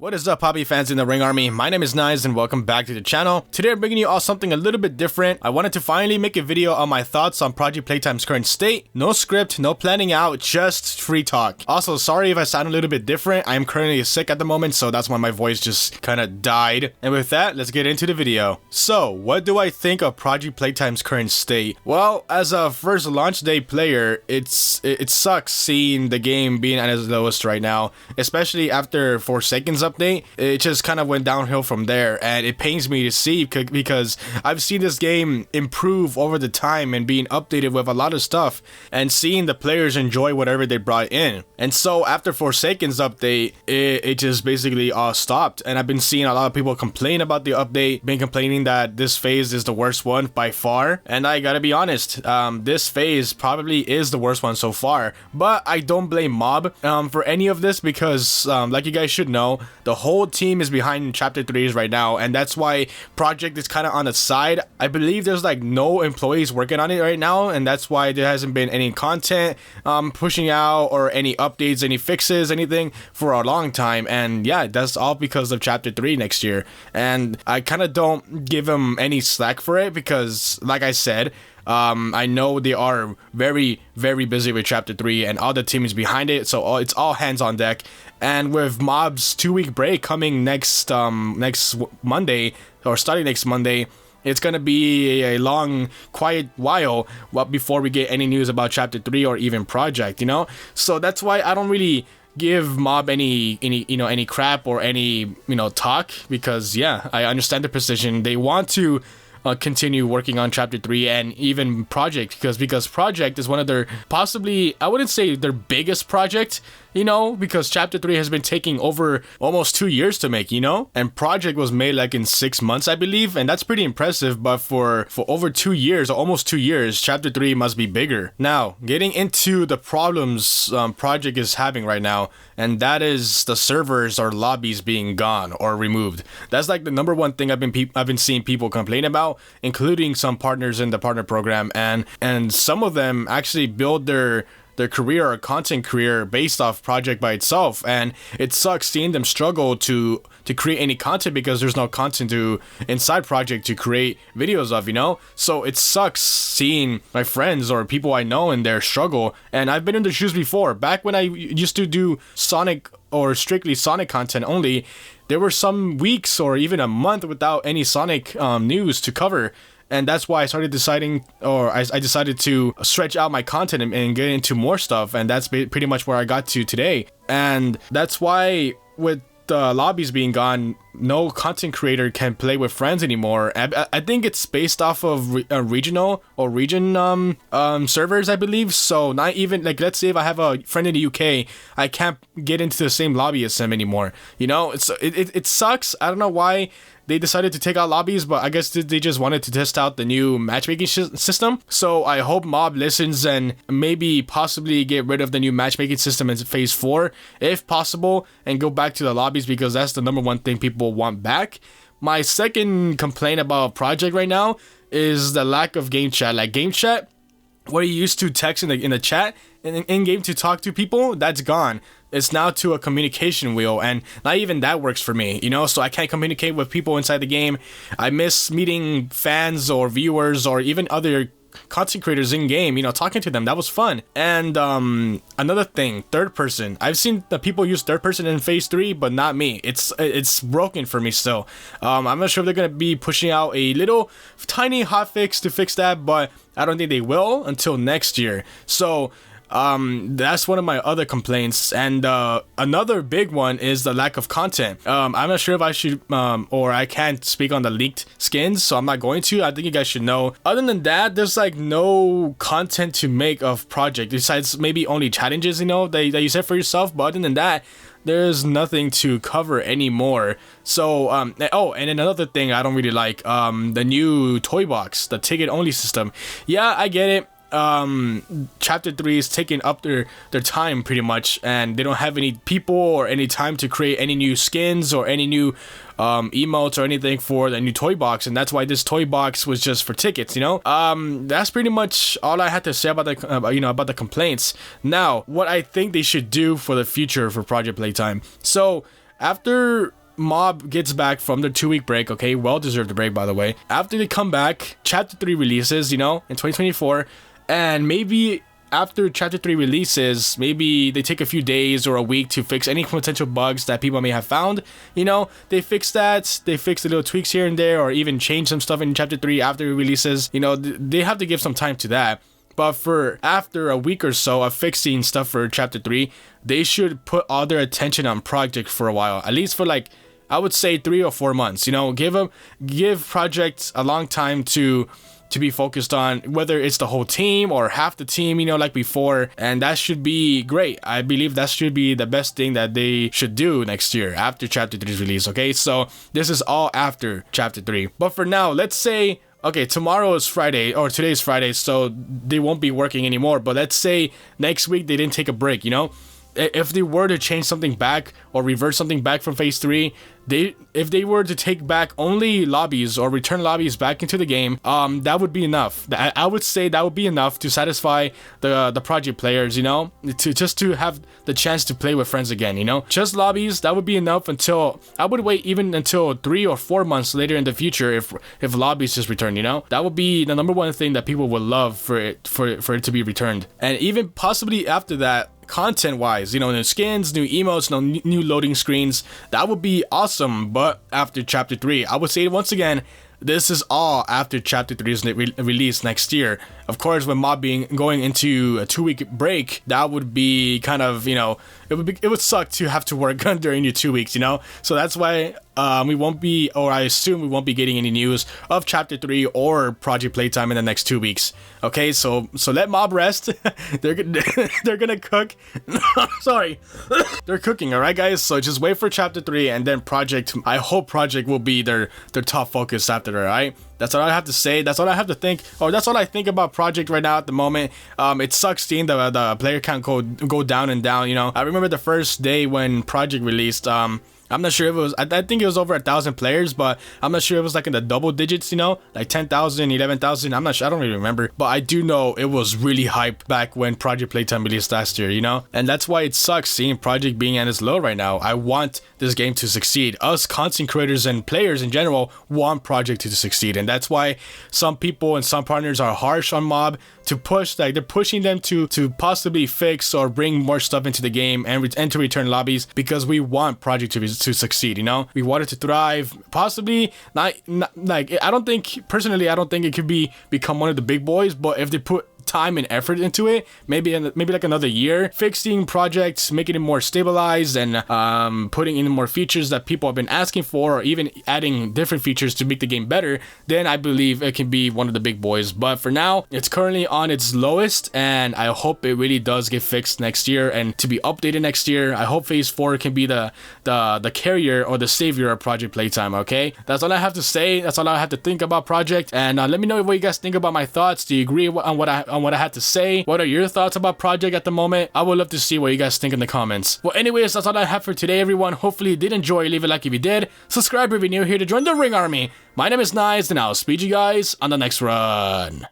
What is up, hobby fans in the Ring Army? My name is Nized and welcome back to the channel. Today I'm bringing you all something a little bit different. I wanted to finally make a video on my thoughts on Project Playtime's current state. No script, no planning out, just free talk. Also, sorry if I sound a little bit different. I am currently sick at the moment, so that's why my voice just kind of died. And with that, let's get into the video. So, what do I think of Project Playtime's current state? Well, as a first launch day player, it sucks seeing the game being at its lowest right now, especially after 4 seconds update. It just kind of went downhill from there, and it pains me to see because I've seen this game improve over the time and being updated with a lot of stuff, and seeing the players enjoy whatever they brought in. And so after 4 seconds update, it just basically all stopped, and I've been seeing a lot of people complain about the update, been complaining that this phase is the worst one by far. And I gotta be honest, this phase probably is the worst one so far, but I don't blame Mob for any of this because like you guys should know, the whole team is behind chapter 3s right now, and that's why Project is kind of on the side. I believe there's like no employees working on it right now, and that's why there hasn't been any content pushing out or any updates, any fixes, anything for a long time. And yeah, that's all because of chapter 3 next year, and I kind of don't give them any slack for it because, like I said, I know they are very, very busy with chapter 3 and all the team is behind it, so it's all hands on deck. And with Mob's 2-week break coming next Monday, or starting next Monday, it's gonna be a long, quiet while before we get any news about chapter 3 or even Project, you know? So that's why I don't really give Mob any crap or any talk, because yeah, I understand the position. They want to continue working on chapter 3 and even Project, because Project is one of their, possibly, I wouldn't say their biggest project, because chapter 3 has been taking over almost 2 years to make, and Project was made like in 6 months, I believe, and that's pretty impressive. But for over 2 years, or almost 2 years, chapter 3 must be bigger. Now, getting into the problems Project is having right now, and that is the servers or lobbies being gone or removed. That's like the number one thing I've been seeing people complain about, including some partners in the partner program, and some of them actually build their career or content career based off Project by itself, and it sucks seeing them struggle to create any content because there's no content inside Project to create videos of, so it sucks seeing my friends or people I know in their struggle. And I've been in their shoes before. Back when I used to do Sonic or strictly Sonic content only, there were some weeks or even a month without any Sonic news to cover. And that's why I started deciding, or I decided to stretch out my content and get into more stuff. And that's pretty much where I got to today. And that's why with the lobbies being gone, no content creator can play with friends anymore. I think it's based off of regional or region servers, I believe. So not even, like, let's say if I have a friend in the UK, I can't get into the same lobby as them anymore. It sucks. I don't know why they decided to take out lobbies, but I guess they just wanted to test out the new matchmaking system. So I hope Mob listens and maybe possibly get rid of the new matchmaking system in phase 4, if possible, and go back to the lobbies, because that's the number one thing people want back. My second complaint about Project right now is the lack of game chat. Like game chat, where you used to text in the chat in game to talk to people, that's gone. It's now to a communication wheel, and not even that works for me, so I can't communicate with people inside the game. I miss meeting fans or viewers or even other content creators in game, talking to them. That was fun. And another thing, third person. I've seen the people use third person in phase 3, but not me. It's broken for me still. I'm not sure if they're gonna be pushing out a little tiny hotfix to fix that, but I don't think they will until next year. So that's one of my other complaints. And another big one is the lack of content. I'm not sure if I should or I can't speak on the leaked skins, so I'm not going to. I think you guys should know. Other than that, there's like no content to make of Project besides maybe only challenges, that you set for yourself. But other than that, there's nothing to cover anymore. So oh, and another thing I don't really like, the new toy box, the ticket only system. Yeah, I get it. Chapter 3 is taking up their time pretty much, and they don't have any people or any time to create any new skins or any new emotes or anything for the new toy box, and that's why this toy box was just for tickets. That's pretty much all I had to say about the complaints. Now, what I think they should do for the future for Project Playtime. So after Mob gets back from their 2-week break, okay, well-deserved break, by the way. After they come back, Chapter 3 releases, you know, in 2024, and maybe after Chapter 3 releases, maybe they take a few days or a week to fix any potential bugs that people may have found. You know, they fix that, they fix the little tweaks here and there, or even change some stuff in Chapter 3 after it releases. You know, they have to give some time to that. But for after a week or so of fixing stuff for Chapter 3, they should put all their attention on Project for a while, at least for like, I would say 3 or 4 months. You know, give projects a long time to be focused on, whether it's the whole team or half the team, you know, like before, and that should be great. I believe that should be the best thing that they should do next year after Chapter 3's release. Okay, so this is all after Chapter 3. But for now, let's say, okay, tomorrow is Friday, or today's Friday, so they won't be working anymore. But let's say next week they didn't take a break, you know? If they were to change something back or revert something back from phase 3, if they were to take back only lobbies or return lobbies back into the game, that would be enough. I would say that would be enough to satisfy the project players, you know, to have the chance to play with friends again, you know. Just lobbies, that would be enough until, I would wait even until 3 or 4 months later in the future if lobbies just return, you know. That would be the #1 thing that people would love for it to be returned. And even possibly after that, content wise, you know, new skins, new emotes, new loading screens, that would be awesome. But after Chapter 3, I would say once again, this is all after Chapter 3's release next year. Of course, with Mob going into a 2-week break, that would be kind of, you know, it would suck to have to work during your 2 weeks, you know. So that's why we won't be, or I assume we won't be getting any news of Chapter 3 or Project Playtime in the next 2 weeks. Okay, so let Mob rest. they're gonna cook. Sorry, they're cooking. All right, guys. So just wait for Chapter 3, and then Project. I hope Project will be their top focus after that. All right. That's all I have to say. That's all I have to think, or that's all I think about Project right now at the moment. It sucks seeing the player count go down and down. You know, I remember the first day when Project released. I'm not sure if it was, I think it was over 1,000 players, but I'm not sure it was like in the double digits, you know, like 10,000, 11,000. I'm not sure, I don't really remember, but I do know it was really hype back when Project Playtime released last year, you know, and that's why it sucks seeing Project being at its low right now. I want this game to succeed. Us content creators and players in general want Project to succeed, and that's why some people and some partners are harsh on Mob to push, like they're pushing them to possibly fix or bring more stuff into the game and to return lobbies, because we want Project to succeed, you know. We want it to thrive, possibly not like, I don't think personally, I don't think it could become one of the big boys, but if they put time and effort into it, maybe like another year, fixing projects, making it more stabilized, and putting in more features that people have been asking for, or even adding different features to make the game better, then I believe it can be one of the big boys. But for now, it's currently on its lowest, and I hope it really does get fixed next year and to be updated next year. I hope phase 4 can be the carrier or the savior of Project Playtime. Okay, that's all I have to say. That's all I have to think about Project, and let me know what you guys think about my thoughts. Do you agree on what I had to say? What are your thoughts about Project at the moment? I would love to see what you guys think in the comments. Well, anyways, that's all I have for today, everyone. Hopefully you did enjoy. Leave a like if you did. Subscribe if you're new here to join the Ring Army. My name is Nized, and I'll speak to you guys on the next run.